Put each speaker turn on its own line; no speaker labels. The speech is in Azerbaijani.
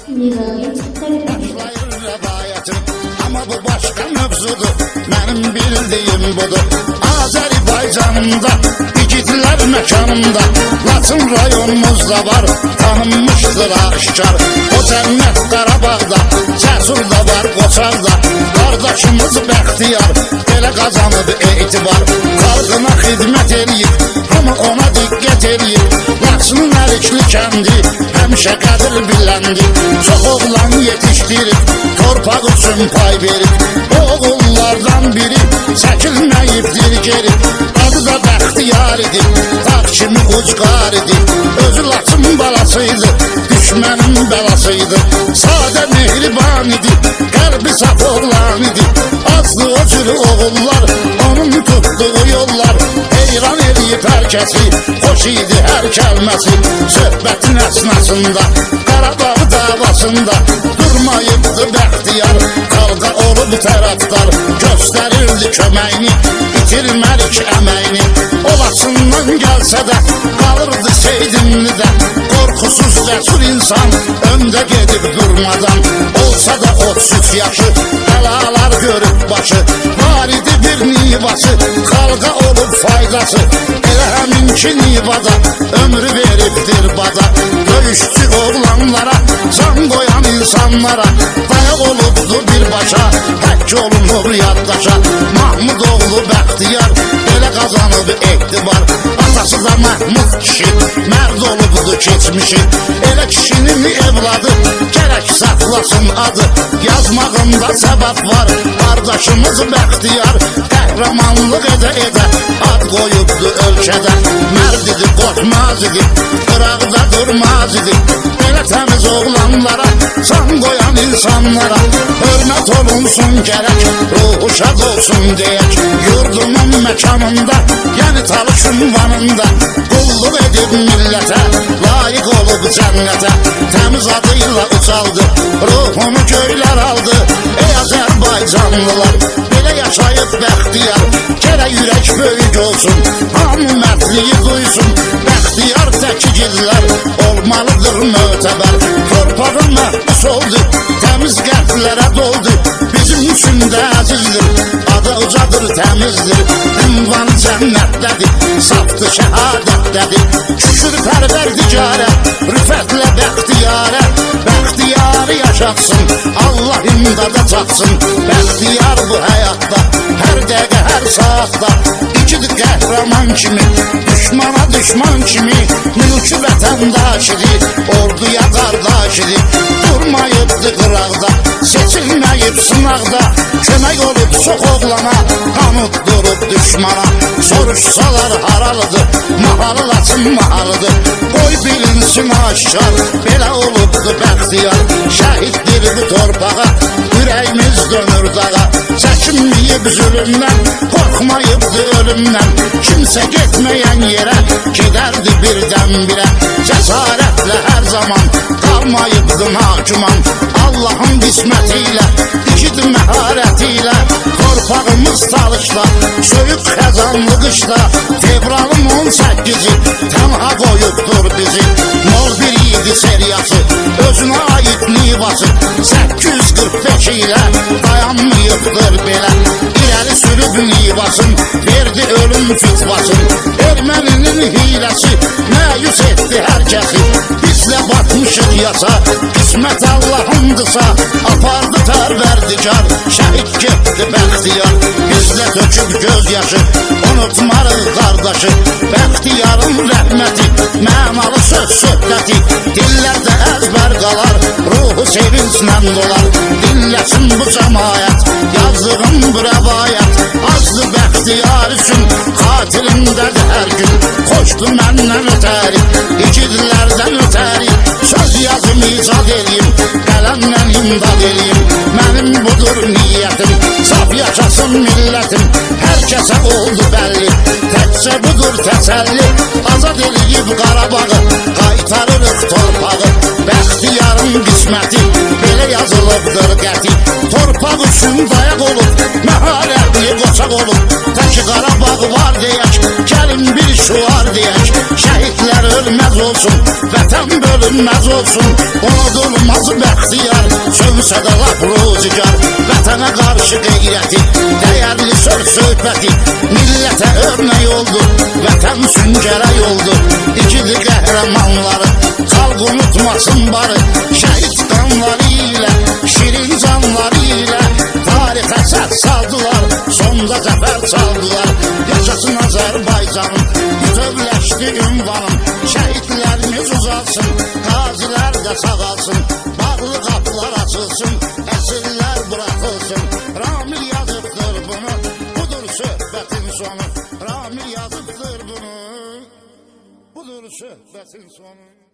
Başlayır rəvayətim, amma bu başqa mövzudur. Mənim bildiyim budur. Azərbaycanımda, igidlər məkanımda, Laçın rayonumuzda var, tanınmışdır aşkar. O cənnət Qarabağda, Cəsur da var Qoçarda. Qardaşımız Bəxtiyar, belə qazanıb etibar. Xalqına xidmət eləyib, hamı ona diqqət eləyib. Laçının Əlikli kəndi, həmişə qədir biləndi. Çox oğlan yetişdirib, torpaq üçün pay verib. O oğullardan biri çəkilməyibdir geri. Adı da Bəxtiyar idi, dağ kimi ucqar idi. Özü Laçın balasıydı, düşmənin bəlasıydı. Sadə mehriban idi, qəlbi saf oğlan idi. Azdı o cür oğullar, onun tutduğu yollar. Heyran eləyib hər kəsi, xoş idi hər kəlməsi. Söhbətin əsnasında, Qarabağ davasında durmayıbdı Bəxtiyar. Xalqa olub tərəfdar, göstərirdi köməyini, bitirmərik əməyini. O Laçından gəlsə də, qalırdı Seydimlidə. Qorxusuz cəsur insan, öndə gedib durmadan. Olsa da 33 yaşı, bəlalar görüb başı. Var idi bir nivası, xalqa olub faydası. Elə həminki nivada, ömrü veribdir bada. Döyüşçü oğlanlara, can qoyan insanlara, dayaq olubdu birbaşa, həkk olunub yaddaşa. Mahmud oğlu Bəxtiyar, belə qazanıb etibar. Atası da Məhmud kişi, mərd olubdu keçmişi. Elə kişinin evladı, gərək saxlasın adı. Yazmağında səbəb var, qardaşımız Bəxtiyar. Qəhrəmanlıq edə-edə, ad qoyubdu ölkədə. Mərd idi, qorxmaz idi, qıraqda durmaz idi. Belə təmiz oğlanlara, can qoyan insanlara hörmət olunsun gərək, ruhu şad olsun deyək. Yurdumun məkanında, yəni Talış ünvanında qulluq edib millətə, layiq olub cənnətə. Təmiz adıyla ucaldı, ruhunu göylər aldı. Ey Azərbaycanlılar, belə yaşayıb Bəxtiyar. Gərək ürək böyük olsun, hamı mərdliyi duysun. Bəxtiyar təkigidlər olmalıdır mötəbər. Torpağı məhbus oldu, təmiz qəlblərə doldu. Bizim üçün də əzizdir, adı ucadır, təmizdir. Ünvanı cənnətdədir, safdı şəhadətdədir. Şükür pərverdigarə, rüfətlə Bəxtiyarə. Bəxtiyarı yaşatsın, Allah imdada çatsın. Bəxtiyar bu həyatda, hər dəqiqə, hər saatda ikidi qəhrəman kimi, düşmana düşman kimi. Mülkü vətəndaş idi, orduya qardaş idi. Durmayıbdı qıraqda, seçilməyib sınaqda. Kömək olub çox oğlana, qanut durub düşmana. Soruşsalar haralıdır, mahalı Laçın mahalıdır. Qoy bilinsin aşkar, belə olubdu Bəxtiyar. Şəhiddir bu torpağa, ürəyimiz dönür dağa. Çəkinməyib zülümdən, qorxmayıbdı ölümdən. Kimsə getməyən yerə, gedərdi birdən birə. Cəsarətlə hər zaman, qalmayıbdı nakuman. Allahın qisməti ilə, igid məharəti ilə torpağımız Talışda, soyuq xəzanlı qışda. Fevralın 18-i tənha qoyubdur bizi. Mor bir idi seriyası, özünə aid nivası. 845 ilə dayanmayıbdır belə. İləri sürüb nivasın, verdi ölüm fitvasın. Erməninin hiləsi məyus etdi hər kəsi. Bizlə batmışıq yasa, qismət Allahındısa. Apardı pərverdigar, şəhid getdi Bəxtiyar. Bizlə töküb göz yaşı, unutmarıq qardaşı. Bəxtiyarın rəhməti, mənalı söz söhbəti dillərdə əzbər qalar, ruhu sevinclə dolar. Dinləsin bu cəmayət, yazdığım bu rəvayət. Azdı Bəxtiyar üçün, xatirimdədir hər gün. Xoşdu məndən ötəri, igidlərdən ötəri. Söz yazım icad eləyim, qələmlə imdad eləyim. Mənim budur niyyətim, saf yaşasın millətim. Hər kəsə oldu bəlli, təkcə budur təsəlli. Azad eləyib Qarabağı, qaytarırıq torpağı. Bəxtiyarın qisməti, belə yazılıbdır qəti. Torpaq üçün dayaq olub, məharətli qoç qaçaq olub. Təki Qarabağ var deyək, gəlin bir şuar deyək. Şəhidlər ölməz olsun, vətən bölünməz olsun. Unudulmaz bəxtiyar, sönsə də lap ruzigar. Vətənə qarşı qeyrəti, dəyərli söz söhbəti millətə örnək oldu, vətən süngərək oldu. İgidi qəhrəmanları, xalq unutmasın barı. Şəhid qanları ilə, şirin canları ilə tarixə səs saldılar, sonda zəfər çaldılar. Yaşasın Azərbaycanım, bütövləşdi ünvanım. Şəhidlərimiz uzalsın, qazilər də sağalsın. Bağlı qapılar açılsın, əsirlər buraxılsın. Ramil yazıbdır bunu, budur söhbətin sonu. Ramil yazıbdır bunu, budur söhbətin sonu.